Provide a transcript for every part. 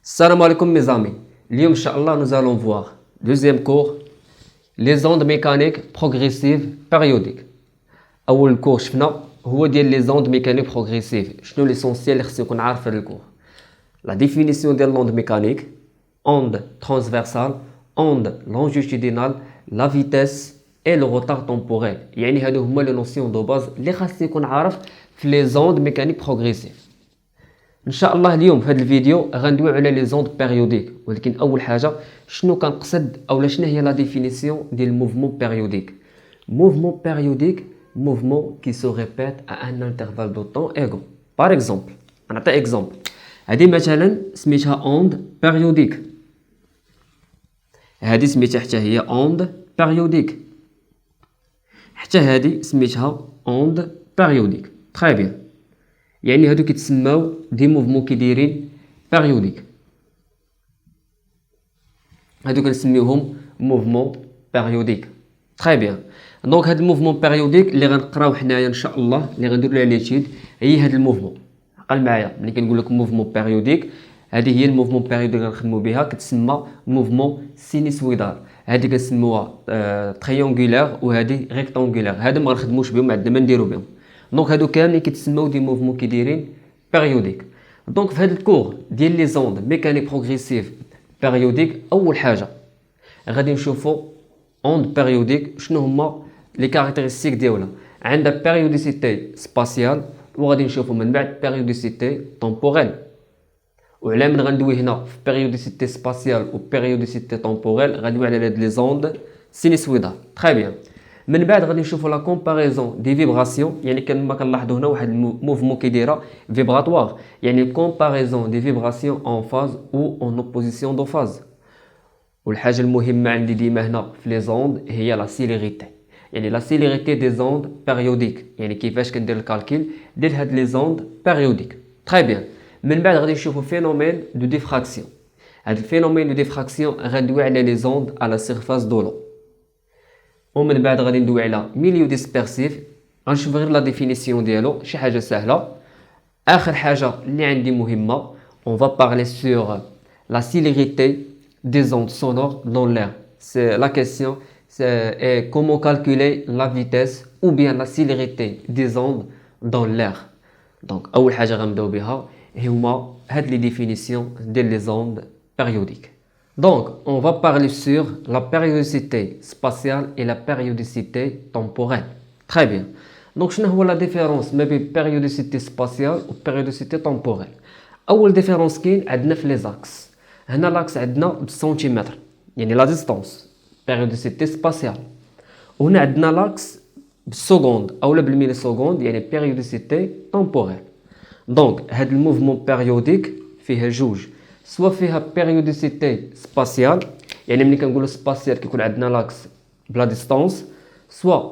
Salam alaikum mes amis. اليوم إن شاء الله nous allons voir deuxième cours les ondes mécaniques progressives périodiques. أول cours شفنا هو ديال les ondes mécaniques progressives. شنو l'essentiel اللي خصو يكون عارف في الكور. La définition ديال l'onde mécanique, onde transversale, onde longitudinale, la vitesse et le retard temporel. يعني هادو هما les notions de base اللي خاص يكون عارف في les ondes mécaniques progressives. ان شاء الله اليوم في هذا الفيديو غندويو على لي زوند بيريوديك، ولكن اول حاجه شنو كنقصد اولا شنو هي لا ديفينيسيون ديال موفمون بيريوديك. موفمون بيريوديك موفمون كي سو ريبيت ا ان انترفال دو طون ايغو. بار اكزومبل نعطي اكزومبل، هذه مثلا سميتها اوند بيريوديك، هذه سميتها حتى هي اوند بيريوديك، حتى هذه سميتها اوند بيريوديك. تري بيان، يعني هادو كيتسماو دي موفمون كي دايرين بيريوديك، هادو كنسميوهم موفمون بيريوديك. تري بيان، دونك هاد الموفمون بيريوديك اللي غنقراو حنايا ان شاء الله اللي غنديرو لها ليتيد هي هاد الموفمون. عقل معايا ملي كنقول لك موفمون بيريوديك، هذه هي الموفمون بيريوديك اللي غنخدمو بها، كتسمى موفمون سينيسويدال. هذه كنسموها تريونغولير وهذه ريكتانغولير، هذا ما غنخدموش بهم، عندنا ما نديرو بهم. دونك هادو كاملين كيتسماو دي موفمون كي دايرين بيريوديك. دونك في هاد الكور ديال لي زوند ميكانيك بروغريسيف بيريوديك، اول حاجه غادي نشوفو اوند بيريوديك شنو هما لي كاركتيرستيك ديالها. عندها بيريوديسيتي سباسيال، وغادي نشوفو من بعد بيريوديسيتي طومبوريل. وعلى من غندوي هنا في بيريوديسيتي سباسيال و بيريوديسيتي طومبوريل غندوي على هاد لي زوند سينيسويدال. تري بيان، من بعد غادي نشوفوا لا كومباريزون دي فيبراسيون، يعني كما كنلاحظوا هنا واحد الموفمون كيديرها فيبراتوار، يعني كومباريزون دي فيبراسيون اون فاز او اون اوبوزيسيون دو فاز. والحاجه المهمه عندي ديما هنا في لي زوند هي لا سيليريتي، يعني لا سيليريتي دي زوند بيريوديك، يعني كيفاش كندير الكالكول ديال هاد لي زوند بيريوديك. تري بيان، من بعد غادي نشوفوا فينومين دو ديفراكسيون. هاد الفينومين دو ديفراكسيون غندوي على لي زوند على سيرفاس دو لو، ومن بعد غادي ندوي على ميليو ديسبيرسيف، غنشوف غير لا ديفينيسيون ديالو، شي حاجه سهله. اخر حاجه اللي عندي مهمه، on va parler sur la célérité des ondes sonores dans l'air. C'est la question, c'est comment calculer la vitesse ou bien la célérité des ondes dans l'air. Donc اول حاجه غنبداو بها هما هاد لي ديفينيسيون ديال لي زوند بيريوديك. Donc, on va parler sur la périodicité spatiale et la périodicité temporelle. Très bien. Donc, شنو هو la différence ما بين périodicité spatiale و périodicité temporelle. أول différence كاين عندنا في les axes. هنا لاكس عندنا بالسنتيمتر، يعني la distance périodicité spatiale. وهنا عندنا لاكس بالسكوند أولا بالميلي سكوند، يعني périodicité temporelle. Donc, هاد الموفمون بيريوديك فيها جوج، سوا فيها بيريوديسيتي سباسيال، يعني ملي كنقولوا سباسيال كيكون عندنا لاكس بلا ديستانس، سوا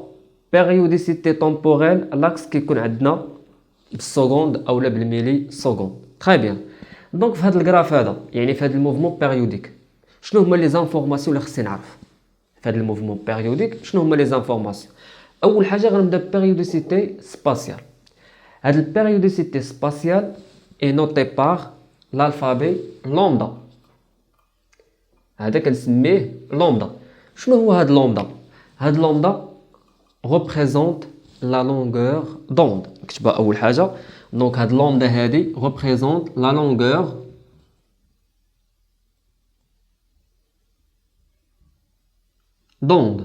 بيريوديسيتي طومبوريل لاكس كيكون عندنا بالسكوند اولا بالميلي سكوند. تري بيان، دونك في هذا الجراف هذا، يعني في هذا الموفمون بيريوديك شنو هما لي زانفورماسيون اللي خصني نعرف في هذا الموفمون بيريوديك؟ شنو هما لي زانفورماسيون؟ اول حاجه غنبدا بيريوديسيتي سباسيال. هاد البيريوديسيتي سباسيال اي نوتي بار l'alphabet lambda، هذا كنسميه لامدا. شنو هو هاد لامدا؟ هاد لامدا représente la longueur d'onde، نكتبها اول حاجه. دونك هاد لامدا هادي représente la longueur d'onde.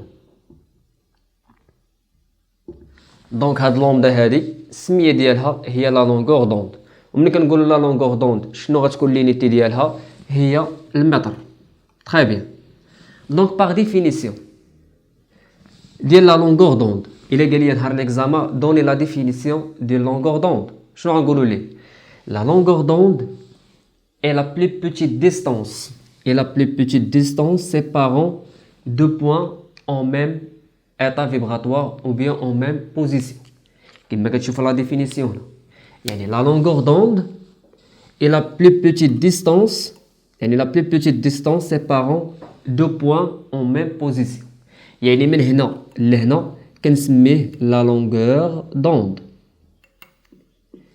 دونك هاد لامدا هادي السميه ديالها هي لا لونغور دوند. وملي كنقولوا لا لونغور دوند شنو غتكون لينيتي ديالها؟ هي المتر. تري بيان، دونك باغ ديفينيسيون ديال لا لونغور دوند، الا قال لي نهار ليكزامان دوني لا ديفينيسيون ديال لونغور دوند، شنو غنقولوا ليه؟ لا لونغور دوند est la plus petite distance et la plus petite distance séparant deux points en même état vibratoire ou bien en même position. كما كتشوفوا لا ديفينيسيون هنا، يعني la longueur d'onde est la plus petite distance، يعني la plus petite distance séparant deux points en même position. يعني من هنا لهنا كنسميه la longueur d'onde،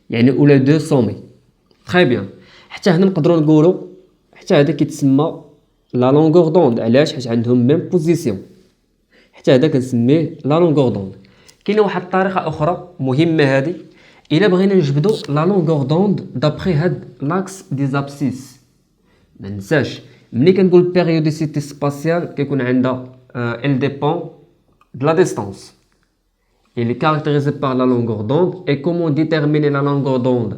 يعني ou les deux sommets. Très bien. حتى هنا نقدروا نقولوا حتى هذا كيتسمى لا لونغور دوند. علاش؟ حيت عندهم ميم بوزيسيون. حتى هذا كنسميه لا لونغور دوند. كاينه واحد الطريقه اخرى مهمه هذه، الا بغينا نجبدوا لا لونغور دوند دابري هاد لاكس دي زابسيس. ما ننساش ملي كنقول بيريوديسيتي سباسيال كيكون عندها elle dépend de la distance. Il est caractérisé par la longueur d'onde. Et comment déterminer la longueur d'onde?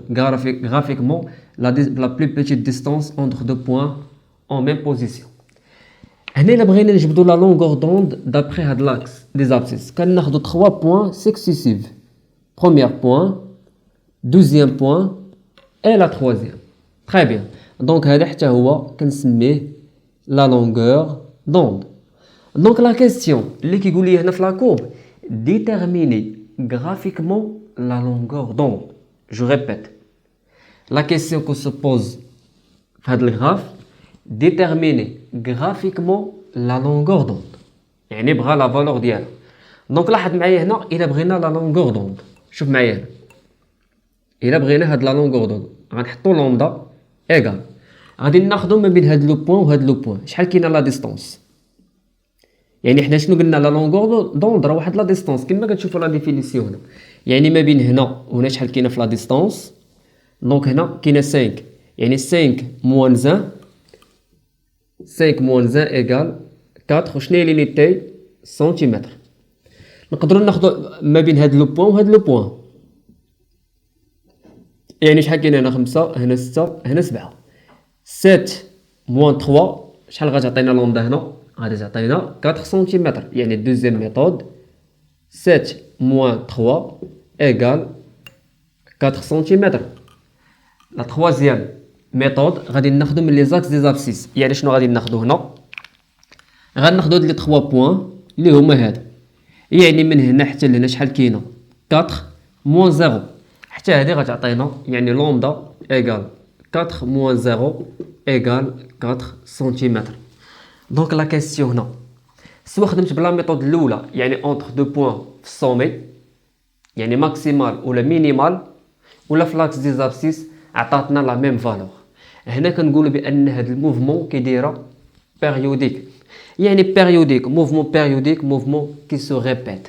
Graphiquement, la plus petite distance entre deux points en même position. هنا الا بغينا نجبدوا la longueur d'onde d'après هاد l'axe des abscisses كناخذوا 3 points successifs. Premier point, deuxième point et la troisième. Très bien. Donc هذا حتى هو كنسميه la longueur d'onde. Donc la question اللي كيقول لي هنا في لا كورب déterminer graphiquement la longueur d'onde. Je répète. La question que se pose في هذا الغراف déterminer graphiquement la longueur d'onde. يعني بغا لا فالور ديالها. دونك لاحظ معايا هنا الا بغينا لا لونغور دوند. شوف معايا هنا. الا بغينا هاد لا لونغور دوند غنحطوا لومدا ايغال. غادي ناخذوا ما بين هاد لو بوين وهاد لو بوين. شحال كاينه لا ديستونس؟ يعني حنا شنو قلنا لا لونغور دوند راه واحد لا ديستونس كما كتشوفوا لا ديفينيسيون هنا. يعني ما بين هنا وهنا شحال كاينه في لا ديستونس؟ دونك هنا كاينه 5. يعني 5 موان 1 5 موان 1 ايغال 4. وشنو هي لينيتي؟ سنتيمتر. نقدروا ناخذوا ما بين هاد لو بوين وهاد لو بوين. يعني شحال كاين هنا 5 هنا 6 هنا 7. 7 موان 3 شحال غتعطينا لومدا هنا؟ غادي تعطينا 4 سنتيمتر. يعني دوزيام ميثود 7 موان 3 ايغال 4 سنتيمتر. لا تروازيام ميثود غادي ناخذو من لي زاكس دي زابسيس. يعني شنو غادي ناخذو هنا؟ غناخذو هاد لي 3 بوين اللي هما هادو. يعني من هنا حتى لهنا شحال كاينه؟ 4 موان 0. حتى هادي غتعطينا يعني لومدا ايغال 4 موان 0 ايغال 4 سنتيمتر. دونك لا كيسيون هنا سوا خدمت بلا ميثود الاولى يعني اونتر دو بوين في السومي يعني ماكسيمال ولا مينيمال، ولا في لاكس دي زابسيس عطاتنا لا ميم فالور. هنا كنقولوا بان هاد الموفمون كيديرها بيريوديك. يعني بيريوديك موفمون بيريوديك موفمون كي سو ريبيت.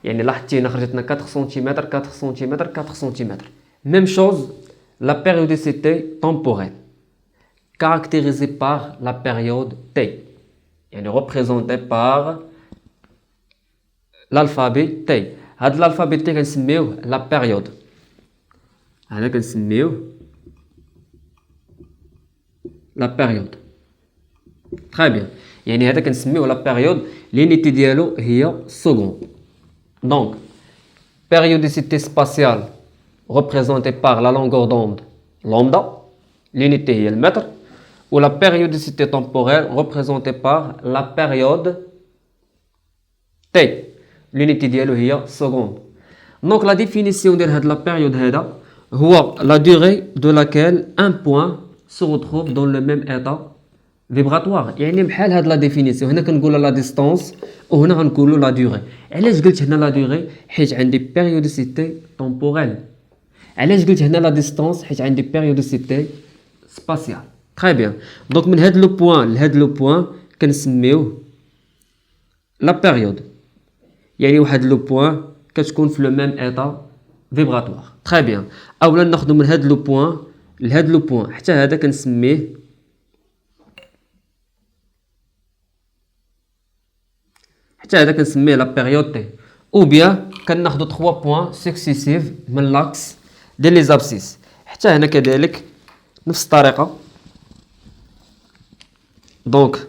يعني لاحظتينا خرجتنا 4 سنتيمتر 4 سنتيمتر 4 سنتيمتر. ميم شوز لا بيريوديسيتي تمبوريل caractérisée par la période T, يعني représentée par l'alphabet T. هاد l'alphabet T كنسميوه la période. هذا كنسميوه la période. Très bien. يعني هذا كنسميوه la période. l'unité ديالو هي seconde. Donc périodicité spatiale représentée par la longueur d'onde lambda. l'unité هي المتر. ou la périodicité temporelle représentée par la période T. l'unité ديالو هي seconde. Donc la définition de la période هذا هو la durée de laquelle un point se retrouve dans le même état vibratoire. يعني بحال هاد لا ديفينيسيون هنا كنقولوا لا ديستانس وهنا غنقولوا لا دوري. علاش قلت هنا لا دوري؟ حيت عندي بيريوديسيتي temporelle. علاش قلت هنا لا ديستانس؟ حيت عندي بيريوديسيتي سباسيال. تري بيان. دونك من هاد لو بوين لهاد لو بوين كنسميوه لا بيريود. يعني واحد لو بوين كتكون في لو ميم ايتا فيبراتوار. تري بيان. اولا ناخذ من هاد لو بوين لهاد لو بوين حتى هذا كنسميه لا بيريود تي. او بيان كناخذ 3 بوين سكسيسيف من لاكس ديال لي زابسيس. حتى هنا كذلك نفس الطريقه. دونك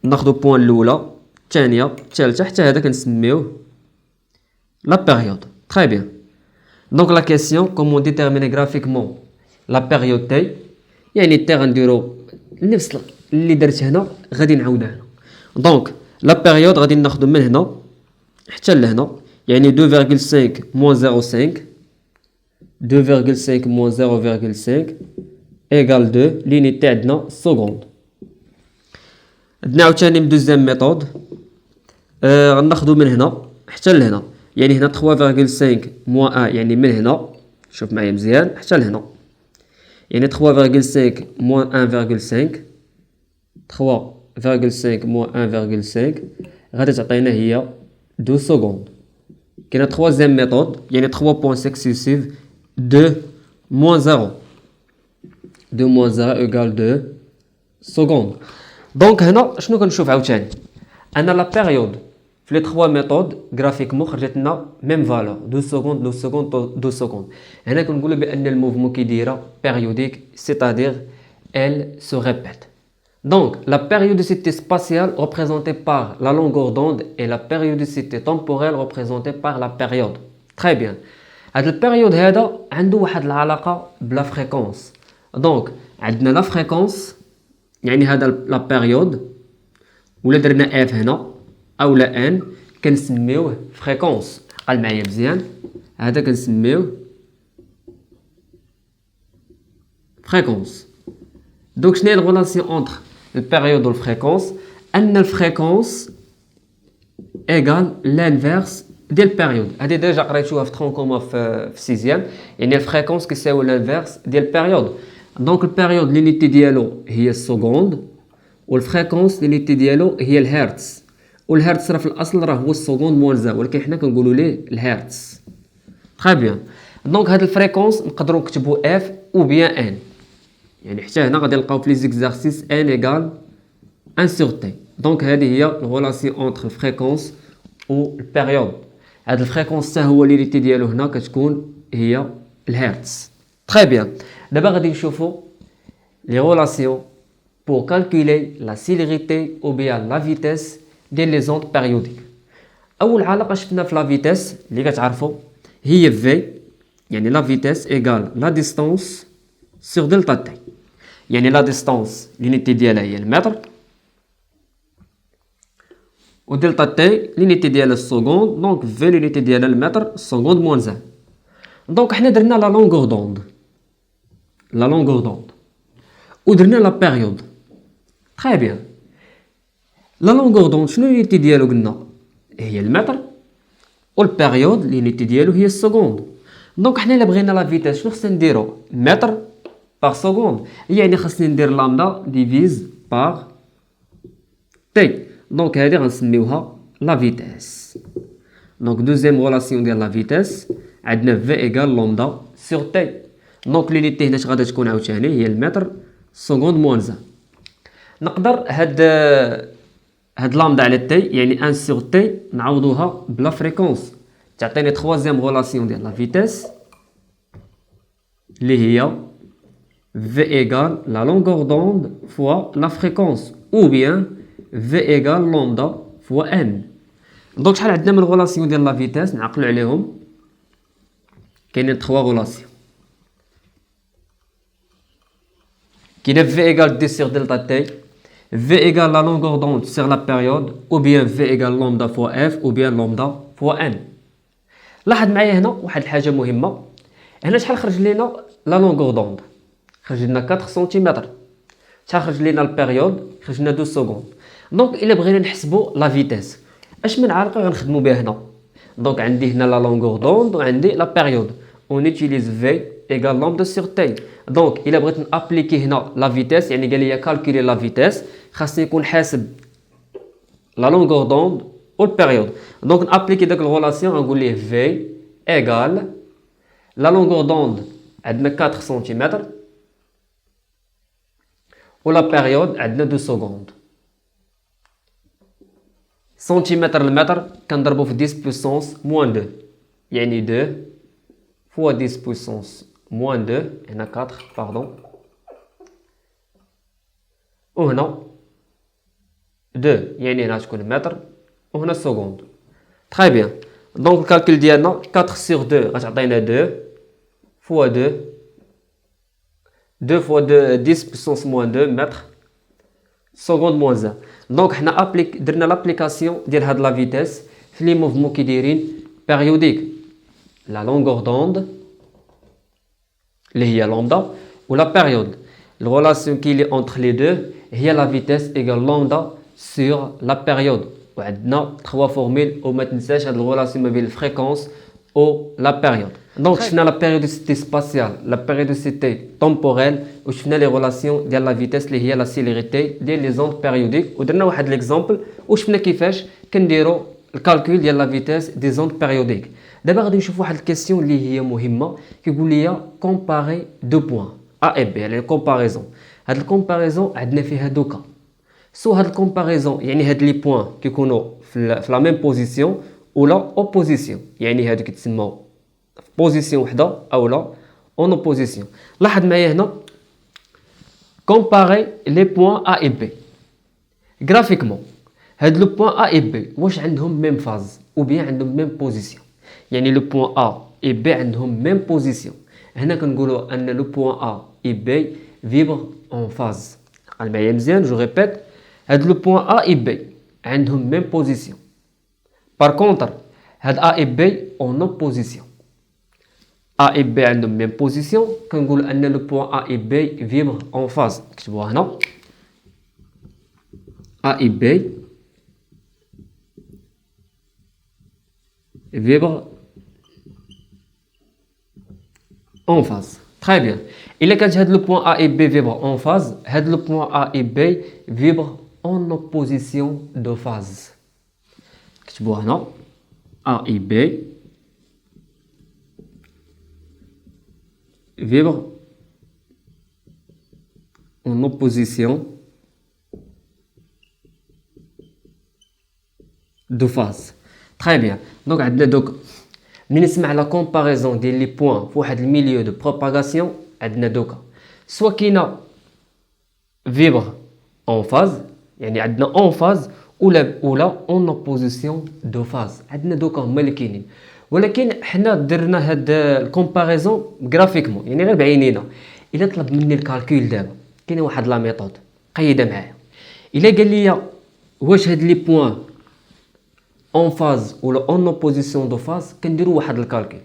ناخذ بوين الاولى الثانيه الثالثه حتى هذا كنسميوه لا بيريود. تري بيان. دونك لا كيسيون كومون ديتيرميني غرافيكمون لا بيريود تي. يعني تي غنديرو نفس اللي درت هنا غادي نعاودها هنا. دونك لا بيريود غادي ناخذ من هنا حتى لهنا يعني 2.5 موان 0.5 2.5 موان 0.5 ايغال 2. لينيتي عندنا سكوند. عندنا عاوتاني من دوزيام ميثود غناخذو من هنا حتى لهنا يعني هنا 3.5 موان 1 يعني من هنا شوف معايا مزيان حتى لهنا يعني 3,5 moins 1,5 3,5 moins 1,5 غادي تعطينا هي 2 secondes. كاينه troisième méthode يعني 3 points successifs 2 moins 0 2 moins 0 égale 2 secondes. دونك هنا شنو كنشوف عاوتاني انا لا بيريود في لي 3 ميثود غرافيكمون خرجت لنا ميم فالور 2 سكوند 2 سكوند 2 سكوند. هنا كنقولوا بان الموفمون كيديرها بيريوديك c'est-à-dire elle se répète. Donc la périodicité spatiale représentée par la longueur d'onde et la périodicité temporelle représentée par la période. Très bien. هاد البيريود هذا عنده واحد العلاقه بلا فريكونس. دونك عندنا لا فريكونس يعني هذا لا بيريود ولا درنا اف هنا او لا ان كنسميوه فريكونس. قال معايا مزيان هذا كنسميوه فريكونس. دونك شنو هي الريلاسيون انتر البيريود والفريكونس ان الفريكونس ايغال لانفيرس ديال البيريود. هذه ديجا قريتوها في ترونكوما في سيزيام يعني الفريكونس كيساوي لانفيرس ديال البيريود. دونك البيريود لينيتي ديالو هي السكوند والفريكونس لينيتي ديالو هي الهرتز والهرتز راه في الاصل راه هو السكوند موان زا ولكن حنا كنقولوا ليه الهرتز. تري بيان. دونك هاد الفريكونس نقدروا نكتبوا اف او بيان ان يعني حتى هنا غادي نلقاو في لي زيكزارسيس ان ايغال 1 سور تي. دونك هذه هي الريلاسيون انتر الفريكونس و البيريود. هاد الفريكونس حتى هو لينيتي ديالو هنا كتكون هي الهرتز. تري بيان. دابا غادي نشوفوا لي ريلاسيون pour calculer la célérité ou bien la vitesse ديال لي زوند بيريوديك. اول علاقه شفنا في لا فيتيس اللي كتعرفوا هي في يعني لا فيتيس ايغال لا ديستانس سور دلتا تي يعني لا ديستانس لينيتي ديالها هي المتر و دلتا تي لينيتي ديالها السكوند. دونك في لينيتي ديالها المتر السكوند موان زان. دونك حنا درنا لا لونغور دوند ودرنا لا بيريود. تري بيان. لا لونغور دوند شنو لينيتي ديالو قلنا هي المتر والبيريود لينيتي ديالو هي السكوند. دونك حنا الا بغينا لا فيتاس شنو خصنا نديرو متر باغ سكوند يعني خصني ندير لامدا ديفيز باغ تي. دونك هذه غنسميوها لا فيتاس. دونك دوزيام ريلاسيون ديال لا فيتاس عندنا في ايغال لامدا سور تي. دونك لينيتي هنا غادا تكون عاوتاني هي المتر سكوند موان زان. نقدر هاد لامدا على تي يعني 1 سور تي نعوضوها بلا فريكونس تعطيني troisième ريلاسيون ديال لا فيتاس اللي هي في ايغال لا لونغور دوند فوا لا فريكونس او بيان في ايغال لامدا فوا ان. دونك شحال عندنا من ريلاسيون ديال لا فيتاس نعقلوا عليهم كاينين 3 ريلاسيون. كاين في ايغال دي سور دلتا تي في ايغال لا لونغور دوند سور لا بيريود او بيان في ايغال لامدا فوا اف او بيان لامدا فوا ان. لاحظ معايا هنا واحد الحاجه مهمه. هنا شحال خرج لينا لا لونغور دوند خرج لنا 4 سنتيمتر. شحال خرج لينا البيريود خرج لنا 2 سكوند. دونك الا بغينا نحسبوا لا فيتاس اش من علاقه غنخدموا بها هنا. دونك عندي هنا لا لونغور دوند وعندي لا بيريود اون يوتيليز في ايغال لامدا سور تي. دونك الا بغيت نابليكي هنا لا فيتاس يعني قال لي كالكولي لا فيتاس خاصني نكون حاسب لا لونغور دوند والبيريود. دونك نابليكي داك الريلاسيون غنقول ليه في ايغال لا لونغور دوند عندنا 4 سنتيمتر ولا بيريود عندنا 2 سكوند. سنتيمتر المتر كنضربو في 10 بويسونس موان 2 يعني 2 فوا 10 بويسونس موان 2 هنا 4 باردون وهنا 2 يعني هنا تكون متر وهنا سكوند. تري بيان. دونك الكالكول ديالنا 4 سور 2 غتعطينا 2 فوا 2 فوا 2 10 بويسونس موان 2 متر سكوند موان 1. دونك حنا درنا لابليكاسيون ديال هاد لا فيتاس في لي موفمون كي دايرين بيريوديك لا لونغور دوند اللي هي لامدا ولا بيريود. الريلاسيون كي لي اونتر لي دو هي لا فيتاس ايغال لامدا سور لا بيريود. وعندنا 3 فورميل وما تنساش هاد الريلاسيون ما بين الفريكونس و لا بيريود. Donc شفنا la périodicité spatiale, la périodicité temporelle وشفنا les relations ديال la vitesse اللي هي la célérité ديال les ondes périodiques ودرنا واحد l'exemple وشفنا كيفاش كنديروا الكالكول ديال la vitesse des ondes périodiques. دابا غادي نشوف واحد الكيسيون اللي هي مهمه كيقول لي comparer deux points A et B يعني comparaison. هاد الكومباريزون عندنا فيها دو كا. سو هاد الكومباريزون يعني هاد لي بوين كيكونوا في لا ميم بوزيسيون ولا اوبوزيسيون يعني هادو كيتسموا في بوزيسيون وحده اولا اون اوبوزيسيون. لاحظ معايا هنا كومباري لي بوين A et B غرافيكمون. هاد لو بوين A et B واش عندهم ميم فاز او بيان عندهم ميم بوزيسيون يعني لو بوين A et B عندهم ميم بوزيسيون. هنا كنقولوا ان لو بوين A et B vibre en phase. قال معايا مزيان جو ريبيت هاد لو بوين A et B عندهم ميم بوزيسيون. بار كونتر هاد A et B en opposition. A et B عندهم ميم بوزيسيون كنقول ان لو بوين A et B vibre en phase. نكتبوها هنا A et B vibre en phase. Très bien. إلا كانت هاد لو بوين A et B vibre en phase هاد لو بوين A et B vibre en opposition de phase. نكتبوها هنا A et B vibre en opposition de phase. Très bien. Donc عندنا دوك ملي نسمع لا كومباريزون ديال لي بوين في واحد الميليو دو بروباغاسيون عندنا دوكا سوا كاينه فيبر اون فاز يعني عندنا اون فاز ولا اون اوبوزيسيون دو فاز. عندنا دوكا هما اللي كاينين ولكن حنا درنا هاد الكومباريزون غرافيكمون يعني غير بعينينا. الا طلب مني الكالكول دابا كاينه واحد لا ميثود قيدها معايا. الا قال لي واش هاد لي بوين اون فاز ولا اون اوبوزيسيون دو فاز كنديروا واحد الكالكول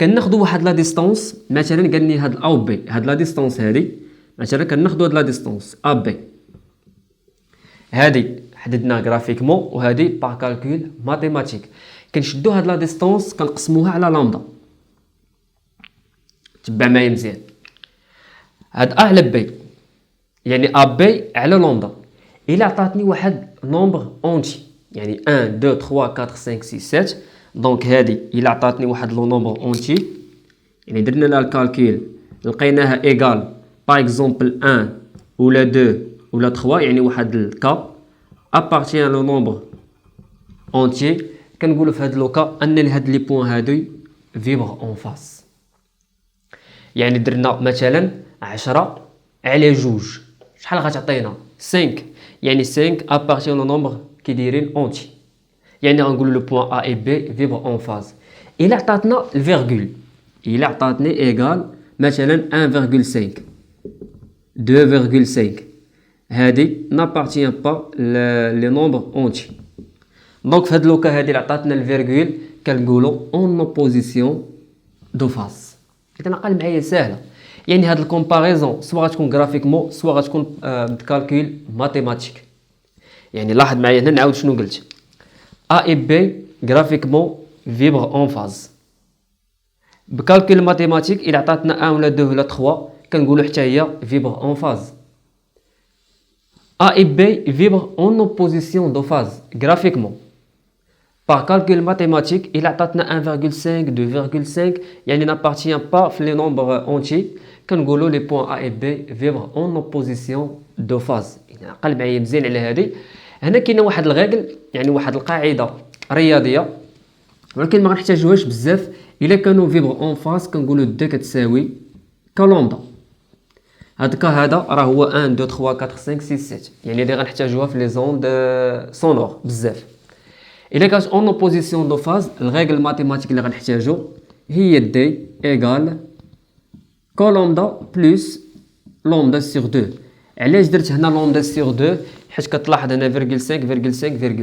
كناخذوا واحد لا ديستانس مثلا قال لي هاد الاو بي هاد لا ديستانس هادي مثلا كناخذوا هاد لا ديستانس ا بي هادي حددناها غرافيكمون وهادي بار كالكول ماتيماتيك كنشدوا هاد لا ديستانس كنقسموها على لامدا. تبع معايا مزيان هاد ا على بي يعني ا بي على لامدا. الا عطاتني واحد نومبر اونتي يعني 1 2 3 4 5 6 7 دونك هادي الا عطاتني واحد لو نومبر اونتي يعني درنا لها الكالكول لقيناها ايغال باغ اكزومبل 1 ولا 2 ولا 3 يعني واحد الكا ابارتيان لو نومبر اونتي كنقولوا في هاد لوكا ان هاد لي بوين هادو فيبر اون فاس. يعني درنا مثلا 10 على 2 شحال غتعطينا 5 يعني 5 ابارتيان لو نومبر كي دايرين اونتي يعني غنقولوا لو بوين A et B فيبر اون فاز. الا عطاتنا الفيرغول الا عطاتني ايغال مثلا 1.5 2.5 هادي نابارتيان با لي نومبر اونتي. دونك في هاد لوكا هادي اللي عطاتنا الفيرغول كنقولوا اون اوبوزيسيون دو فاز. اذا قال معايا ساهله يعني هاد الكومباريزون سوا غتكون غرافيكمون سوا غتكون بكالكول ماتيماتيك. يعني لاحظ معايا هنا نعاود شنو قلت A et B graphiquement vibre en phase. بكالكول ماتيماتيك إلا عطاتنا 1 ولا 2 ولا 3 كنقولوا حتى هي vibre en phase. A et B vibre en opposition de phase graphiquement. Par calcul mathématique إلا عطاتنا 1.5 2.5 يعني n'appartient pas في les nombres entiers كنقولوا les points A et B vibre en opposition de phase. يعني عقل معايا مزيان على هذه. هنا كاينه واحد الغاكل يعني واحد القاعده رياضيه ولكن ما غنحتاجوهاش بزاف. الا كانوا فيبر اون فاس كنقولوا د كتساوي كالوندا. هاد كا هذا راه هو 1 2 3 4 5 6 7 يعني اللي غنحتاجوها في لي زوند سونور بزاف. الا كانت اون اوبوزيسيون دو فاز الغاكل ماتيماتيك اللي غنحتاجو هي دي ايغال كولومدا بلس لومدا سيغ 2. علاش درت هنا لومدا سيغ 2 حيت كتلاحظ هنا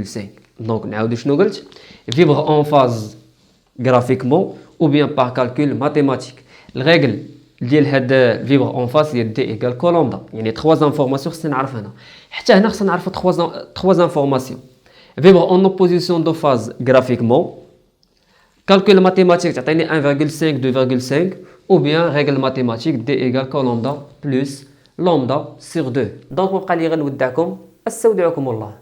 0.5 دونك نعاود شنو قلت فيبر اون فاز غرافيكمون او بيان بار كالكول ماتيماتيك. الريغل ديال هاد فيبر اون فاز هي دي ايغال كولومدا يعني 3 انفورماسيون خصني نعرف هنا. حتى هنا خصنا نعرفوا 3 انفورماسيون فيبر اون اوبوزيسيون دو فاز غرافيكمون calcul mathématique تعطيني 1,5 2,5 ou bien règle mathématique d égale que lambda plus lambda sur 2. دونك مبقى لي غير نودعكم، استودعكم الله.